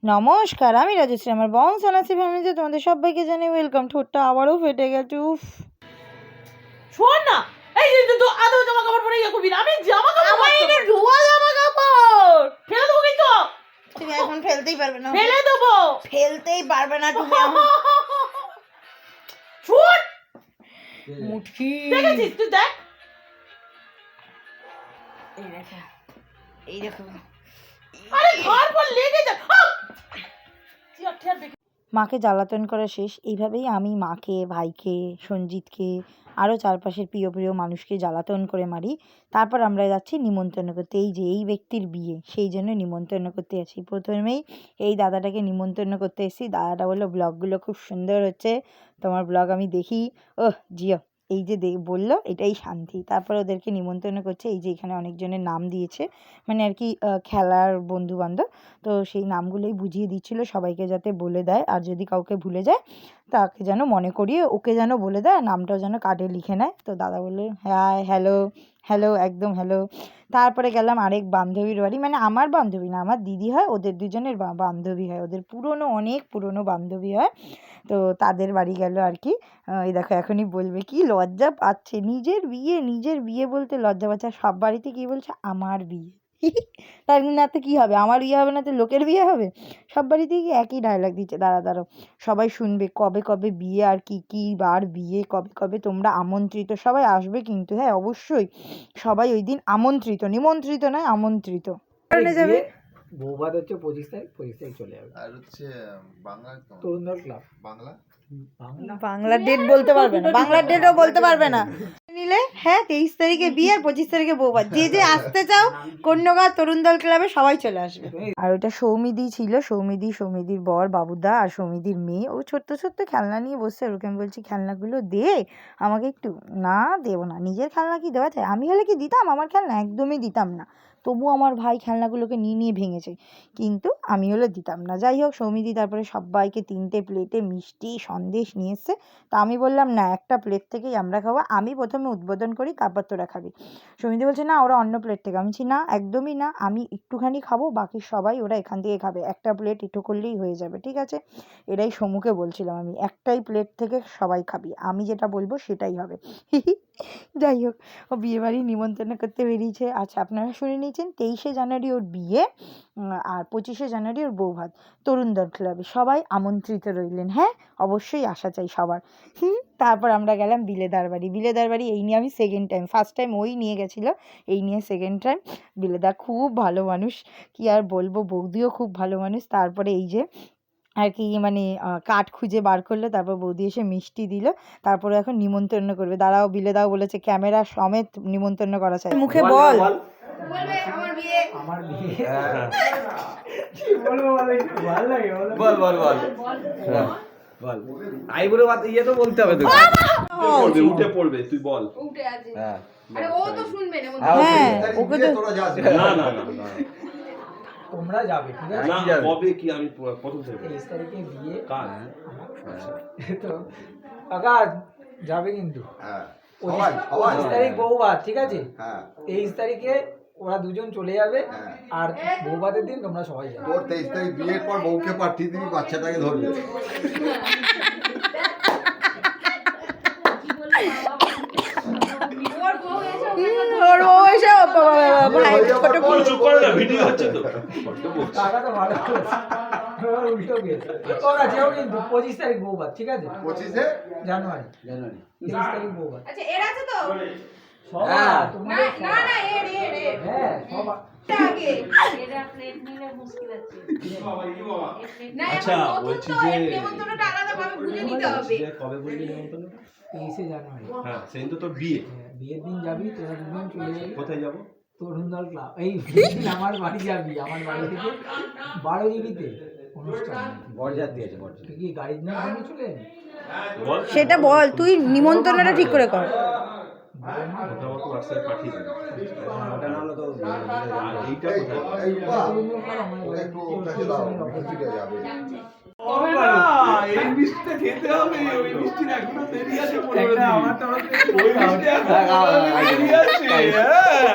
নমস্কার, আমি রাজশ্রী। আমার বংশানাসি ফ্যামিলিতে তোমাদের সবাইকে জানাই ওয়েলকাম। ঠোঁটটা আবারও ফেটে গেছে। উফ, শোন না, এই যে তো আদৌ জামা কাপড় পরে করবি না। আমি জামা কাপড় আমার এটা ধোয়া জামা কাপড় ফেলে দেবো কিন্তু। তুমি এখন ফেলতেই পারবে না। ফেলে দেবো। ফেলতেই পারবে না তুমি এখন। ছুট মুটকি দেখেছিস তুই? দেখ, এই দেখো। আরে ঘর পর লেগে যা। মাকে জ্বালাতন করা শেষ। এইভাবেই আমি মাকে, ভাইকে, সঞ্জিতকে, আরও চারপাশের প্রিয় প্রিয় মানুষকে জ্বালাতন করে মারি। তারপর আমরা যাচ্ছি নিমন্ত্রণ করতে। এই যে এই ব্যক্তির বিয়ে, সেই জন্য নিমন্ত্রণ করতে আছি। প্রথমেই এই দাদাটাকে নিমন্ত্রণ করতে এসেছি। দাদাটা বললো ব্লগগুলো খুব সুন্দর হচ্ছে, তোমার ব্লগ আমি দেখি। ওহ জিও, এই যে বললো এটাই শান্তি। তারপর ওদেরকে নিমন্ত্রণ করছে। এই যে এখানে অনেকজনের নাম দিয়েছে, মানে আর কি খেলার বন্ধু বান্ধব। তো সেই নামগুলোই বুঝিয়ে দিচ্ছিলো সবাইকে যাতে বলে দেয়, আর যদি কাউকে ভুলে যায় তাকে যেন মনে করিয়ে ওকে যেন বলে দেয়, নামটাও যেন কার্ডে লিখে নেয়। তো দাদা বললো হ্যাঁ, হ্যালো হ্যালো, একদম হ্যালো। তারপরে গেলাম আরেক বান্ধবীর বাড়ি, মানে আমার বান্ধবী না, আমার দিদি হয়, ওদের দুজনের বান্ধবী হয়, ওদের পুরনো, অনেক পুরনো বান্ধবী হয়। তো তাদের বাড়ি গেল আর কি। এই দেখো এখনই বলবে কি লজ্জা পাচ্ছে, নিজের বিয়ে বলতে লজ্জা পাচ্ছে। আর সব বাড়িতে কি বলছে আমার বিয়ে। তার না তো কী হবে, আমার বিয়ে হবে না তো লোকের বিয়ে হবে? সব বাড়িতেই কি একই ডায়লগ দিচ্ছে। দাঁড়াও সবাই শুনবে কবে কবে বিয়ে, আর কি কি বার বিয়ে, কবে কবে তোমরা আমন্ত্রিত। সবাই আসবে কিন্তু, হ্যাঁ অবশ্যই সবাই ওই দিন আমন্ত্রিত, নিমন্ত্রিত নয়, আমন্ত্রিত। কারণে যাবে বৌভাত হচ্ছে 25 তারিখ চলে যাবে। আর হচ্ছে বাংলা তরুণদল ক্লাব বাংলা বাংলার ডেট বলতে পারবে না, বাংলার ডেটও বলতে পারবে না। নিলে হ্যাঁ 23 তারিখে বিয়ে আর 25 তারিখে বৌভাত। যে যে আসতে চাও কন্যগা তরুণদল ক্লাবে সবাই চলে আসবে। আর ওটা সৌমিদি ছিল, সৌমিদির বর বাবুদা আর সৌমিদির মেয়ে। ও ছোট্ট ছোট্ট খেলনা নিয়ে বসছে। ওকে আমি বলছি খেলনাগুলো দে আমাকে একটু। না দেবো না, নিজের খেলনা কি দেওয়া যায়? আমি হলে কি দিতাম আমার খেলনা? একদমই দিতাম না। তবু আমার ভাই খেলনাগুলোকে নিয়ে ভেঙেছে, কিন্তু আমি হলে দিতাম না। যাই হোক, সৌমিদি তারপরে সবাইকে 3টে প্লেটে মিষ্টি সন্দেশ নিয়ে এসছে। তা আমি বললাম না, একটা প্লেট থেকেই আমরা খাবো, আমি প্রথমে উদ্বোধন করি, তারপর তোরা খাবি। সৌমিদি বলছে না ওরা অন্য প্লেট থেকে। আমি বলছি না, একদমই না, আমি একটুখানি খাবো, বাকি সবাই ওরা এখান থেকে খাবে, একটা প্লেট এঁটো করলেই হয়ে যাবে, ঠিক আছে? এটাই সমুখে বলছিলাম আমি, একটাই প্লেট থেকে সবাই খাবি, আমি যেটা বলবো সেটাই হবে। যাই হোক, ও বিয়েবাড়ি নিমন্ত্রণ করতে বেরিয়েছে। আচ্ছা, আপনারা শুনে নিয়েছেন 23শে জানুয়ারি ওর বিয়ে, আর 25শে জানুয়ারি ওর বৌভাত তরুণদল ক্লাবে। সবাই আমন্ত্রিত রইলেন, হ্যাঁ অবশ্যই আসা চাই সবার। তারপর আমরা গেলাম বিলেদার বাড়ি। এই নিয়ে আমি সেকেন্ড টাইম, ফার্স্ট টাইম ওই নিয়ে গেছিলো, এই নিয়ে সেকেন্ড টাইম। বিলেদা খুব ভালো মানুষ, কি আর বলবো, বৌদিও খুব ভালো মানুষ। তারপরে এই যে আর কি মানে কাঠ খুঁজে বার করলো, তারপর বৌদি এসে মিষ্টি দিল। তারপরে এখন নিমন্ত্রণ করবে। দাঁড়াও, বিলেদাও বলেছে ক্যামেরা সমেত নিমন্ত্রণ করা চাই। মুখে বল আমার বিয়ে কি বলবো বলো, একটু ভালো লাগে বলো। বল বল বল বল আইবুড়ো বাত ইয়ে তো বলতে হবে তো। উঠে পড়বে তুই বল। উঠে আছে। হ্যাঁ আরে ও তো শুনবে না। হ্যাঁ ওকে তো তোরা যাস না না না তোমরা যাবে, ঠিক আছে? না কবে কি আমি প্রথম থেকে 23 তারিখে বিয়ে কাল তো কাকা যাবে কিন্তু। হ্যাঁ 25 তারিখ বৌভাত, ঠিক আছে? হ্যাঁ 23 তারিখে ওরা দুজন চলে যাবে, হ্যাঁ। আর বৌভাতের দিন তোমরা সবাই যাবে। তোর 23 তারিখ বিয়ের পর বউকে পাঠিয়ে দিবি, বাচ্চাটাকে ধরবে। ওর বউ এসে ভাই ছোট চুপ করে না, ভিডিও হচ্ছে তো। টাকা তো ভালো করেছে। উল্টো গেছে। তোমরা যেও কিন্তু 25 তারিখ বৌভাত, ঠিক আছে? 25শে জানুয়ারি 23 তারিখ বৌভাত। আচ্ছা এর আছে তো? সবার না তোমাদের না না এর হ্যাঁ সবার আগে এটা প্লেট নিলে মুশকিল আছে। না আচ্ছা, এখন বলছি নতুন তো যে- এর নেমন্তন্নটা আলাদাভাবে বুঝে নিতে হবে। কবে বললি নিমন্ত্রণ? 23শে জানুয়ারি। হ্যাঁ সেদিন তো তোর বিয়ে। হ্যাঁ, বিয়ের দিন যাবি, তোরা দুজন চলে যাবি কোথায় যাবো? তরুণদল ক্লাব। এই বিয়ের দিন আমার বাড়ি যাবি, আমার বাড়ি থেকে 12 জিবিতে অনুষ্ঠান। বরযাত্রী আছে, বরযাত্রী। তুই কি গাড়ির না আমি চলে যাবি? বল। সেটা বল, তুই নিমন্ত্রণটা ঠিক করে কর। ওটা আমাকে হোয়াটসঅ্যাপে পাঠিয়ে দিবি। ওটা না হলে তো আর এইটা কোথায়? এই বাবা, তরুণদল ক্লাব আমার ওকে বাড়ি একটু থেকে ওর কাছে দাও, মিষ্টিটা যাবে। এই মিষ্টিটা খেতে হবে, ওই মিষ্টিটা এখনো দেরি আছে। একটা আমার তরফ থেকে ওই মিষ্টি এখনো দেরি আছে, হ্যাঁ।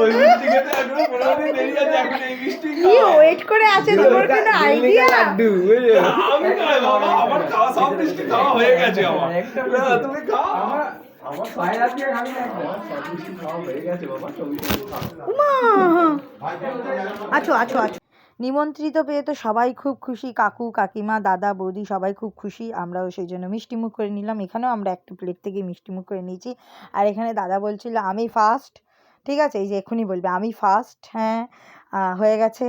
ওই মিষ্টি খেতে এখনো 15 দিন দেরি আছে, এখন এই মিষ্টি কি খাওয়া। ওয়েট করে আছে তোমার কোনো আইডিয়া? লাড্ডু বুঝলে আমি খাই বাবা, আমার খাওয়া সব মিষ্টি খাওয়া হয়ে গেছে আমার। না, তুমি খাও। আমার পায়ের হাত দিয়ে খাবি না একটা? সব মিষ্টি খাওয়া হয়ে গেছে বাবা, তুমি খাও। উমা আছো আছো আছো। নিমন্ত্রিত পেয়ে তো সবাই খুব খুশি, কাকু কাকিমা দাদা বৌদি সবাই খুব খুশি, আমরাও সেই জন্য মিষ্টিমুখ করে নিলাম। এখানেও আমরা একটা প্লেট থেকে মিষ্টিমুখ করে নিয়েছি। আর এখানে দাদা বলছিল আমি ফার্স্ট, ঠিক আছে, এই যে এক্ষুনি বলবে আমি ফার্স্ট, হ্যাঁ হয়ে গেছে,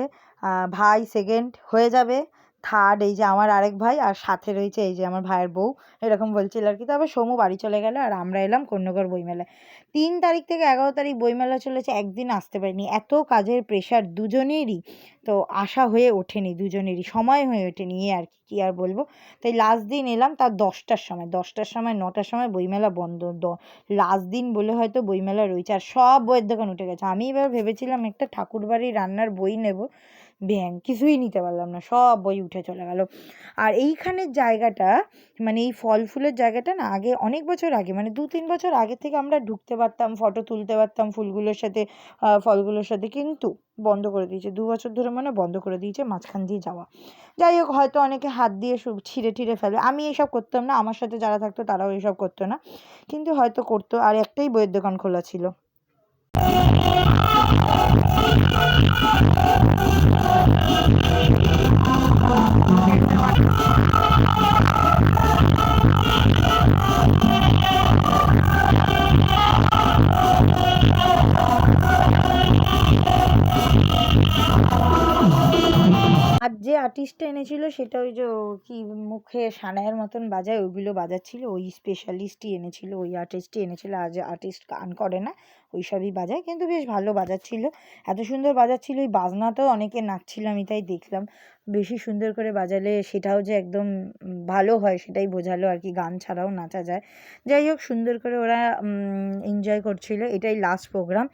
ভাই সেকেন্ড, হয়ে যাবে থার্ড, এই যে আমার আরেক ভাই, আর সাথে রয়েছে এই যে আমার ভাইয়ের বউ, এরকম বলছিল আর কি। তারপর সোমু বাড়ি চলে গেল আর আমরা এলাম কন্যগর বইমেলায়। 3 তারিখ থেকে 11 তারিখ বইমেলা চলেছে, একদিন আসতে পারিনি, এত কাজের প্রেশার দুজনেরই, তো আশা হয়ে ওঠেনি, দুজনেরই সময় হয়ে ওঠেনি, আর কি আর বলবো। তাই লাস্ট দিন এলাম, তার 10টার সময়, 9টার সময় বইমেলা বন্ধ, লাস্ট দিন বলে হয়তো বইমেলা রয়েছে, আর সব বইয়ের দোকান উঠে গেছে। আমি এবার ভেবেছিলাম একটা ঠাকুরবাড়ির রান্নার বই নেব, ব্যাং কিছুই নিতে পারলাম না, সব বই উঠে চলে গেল। আর এইখানের জায়গাটা, মানে এই ফল ফুলের জায়গাটা না, আগে অনেক বছর আগে, মানে 2-3 বছর আগে থেকে আমরা ঢুকতে পারতাম, ফটো তুলতে পারতাম ফুলগুলোর সাথে, ফলগুলোর সাথে, কিন্তু বন্ধ করে দিয়েছে 2 বছর ধরে, মানে বন্ধ করে দিয়েছে মাঝখান দিয়ে যাওয়া। যাই হোক, হয়তো অনেকে হাত দিয়ে ছিঁড়ে টিড়ে ফেলে, আমি এসব করতাম না, আমার সাথে যারা থাকতো তারাও এসব করতো না, কিন্তু হয়তো করতো। আর একটাই বইয়ের দোকান খোলা ছিল। আর যে আর্টিস্টটা এনেছিল সেটা ওই যে কি মুখে সানাইয়ের মতন বাজায়, ওইগুলো বাজাচ্ছিল, ওই স্পেশালিস্টই এনেছিল, ওই আর্টিস্টই এনেছিল। আজ আর্টিস্ট গান করে না, ওই সবই বাজায়, কিন্তু বেশ ভালো বাজাচ্ছিল, এত সুন্দর বাজাচ্ছিল, ওই বাজনাতেও অনেকে নাচছিল, আমি তাই দেখলাম। বেশি সুন্দর করে বাজালে সেটাও যে একদম ভালো হয় সেটাই বোঝালো আর কি, গান ছাড়াও নাচা যায়। যাই হোক, সুন্দর করে ওরা এনজয় করছিল, এটাই লাস্ট প্রোগ্রাম।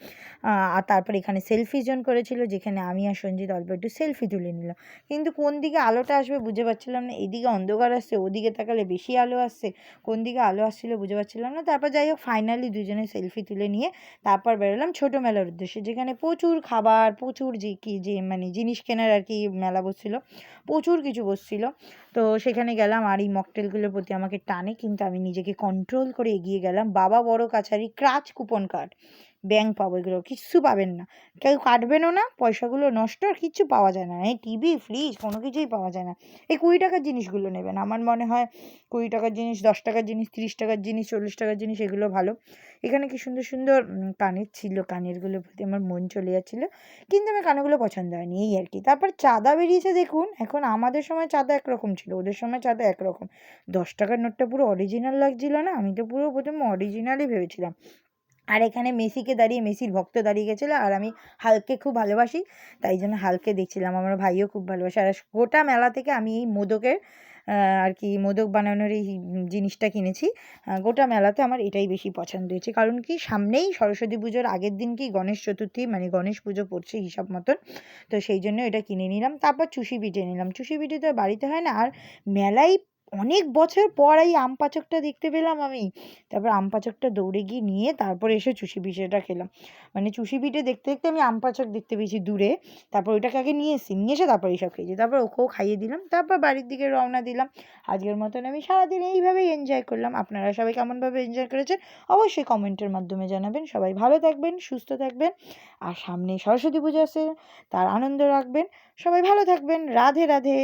আর তারপর এখানে সেলফি জোন করেছিল, যেখানে আমি আর সঞ্জিত অল্প একটু সেলফি তুলে নিলাম, কিন্তু কোন দিকে আলোটা আসবে বুঝতে পারছিলাম না, এদিকে অন্ধকার আসছে, ওদিকে তাকালে বেশি আলো আসছে, কোন দিকে আলো আসছিল বুঝতে পারছিলাম না। তারপর যাই হোক, ফাইনালি দুজনে সেলফি তুলে নিয়ে তারপর বেরোলাম ছোটো মেলার উদ্দেশ্যে, যেখানে প্রচুর খাবার, প্রচুর যে মানে জিনিস কেনার আর কি মেলা বসছিল, প্রচুর কিছু বসছিল। তো সেখানে গেলাম, আর এই মকটেলগুলোর প্রতি আমাকে টানে, কিন্তু আমি নিজেকে কন্ট্রোল করে এগিয়ে গেলাম। বাবা বড় কাছারি ক্রাচ কুপন কার্ড, ব্যাংক পাবো, এগুলো কিচ্ছু পাবেন না, কেউ কাটবেনও না, পয়সাগুলো নষ্ট, আর কিচ্ছু পাওয়া যায় না, এই টিভি ফ্রিজ কোনো কিছুই পাওয়া যায় না। এই 20 টাকার জিনিসগুলো নেবেন, আমার মনে হয় 20 টাকার জিনিস, 10 টাকার জিনিস, 30 টাকার জিনিস, 40 টাকার জিনিস, এগুলো ভালো। এখানে কি সুন্দর সুন্দর কানের ছিল, কানেরগুলোর প্রতি আমার মন চলে যাচ্ছিলো, কিন্তু আমার কানেরগুলো পছন্দ হয়নি, এই আর কি। তারপর চাঁদা বেরিয়েছে দেখুন, এখন আমাদের সময় চাঁদা একরকম ছিল, ওদের সময় চাঁদা একরকম। 10 টাকার নোটটা পুরো অরিজিনাল লাগছিল না, আমি তো পুরো প্রথমে অরিজিনালই ভেবেছিলাম। আর এখানে মেসিকে দাঁড়িয়ে, মেসির ভক্ত দাঁড়িয়ে গেছিলো, আর আমি হালকে খুব ভালোবাসি, তাই জন্য হালকে দেখছিলাম, আমার ভাইও খুব ভালোবাসে। আর গোটা মেলা থেকে আমি এই মোদকের আর কি মোদক বানানোর এই জিনিসটা কিনেছি, গোটা মেলাতে আমার এটাই বেশি পছন্দ হয়েছে, কারণ কি সামনেই সরস্বতী পুজোর আগের দিন কি গণেশ চতুর্থী, মানে গণেশ পুজো পড়ছে হিসাব মতন, তো সেই জন্য এটা কিনে নিলাম। তারপর চুষি পিঠে নিলাম, চুষি পিঠে তো বাড়িতে হয় না, আর মেলায় অনেক বছর পর এই আম পাচকটা দেখতে পেলাম আমি, তারপর আম পাচকটা দৌড়ে গিয়ে নিয়ে তারপরে এসে চুষি পিঠেটা খেলাম, মানে চুষি পিঠে দেখতে দেখতে আমি আম পাচক দেখতে পেয়েছি দূরে, তারপর ওইটাকে আগে নিয়ে এসে তারপর এইসব খেয়েছি, তারপর ওকেও খাইয়ে দিলাম, তারপর বাড়ির দিকে রওনা দিলাম। আজকের মতন আমি সারাদিন এইভাবেই এনজয় করলাম, আপনারা সবাই কেমনভাবে এনজয় করেছেন অবশ্যই কমেন্টের মাধ্যমে জানাবেন। সবাই ভালো থাকবেন, সুস্থ থাকবেন, আর সামনে সরস্বতী পুজো আছে, তার আনন্দ রাখবেন। সবাই ভালো থাকবেন, রাধে রাধে।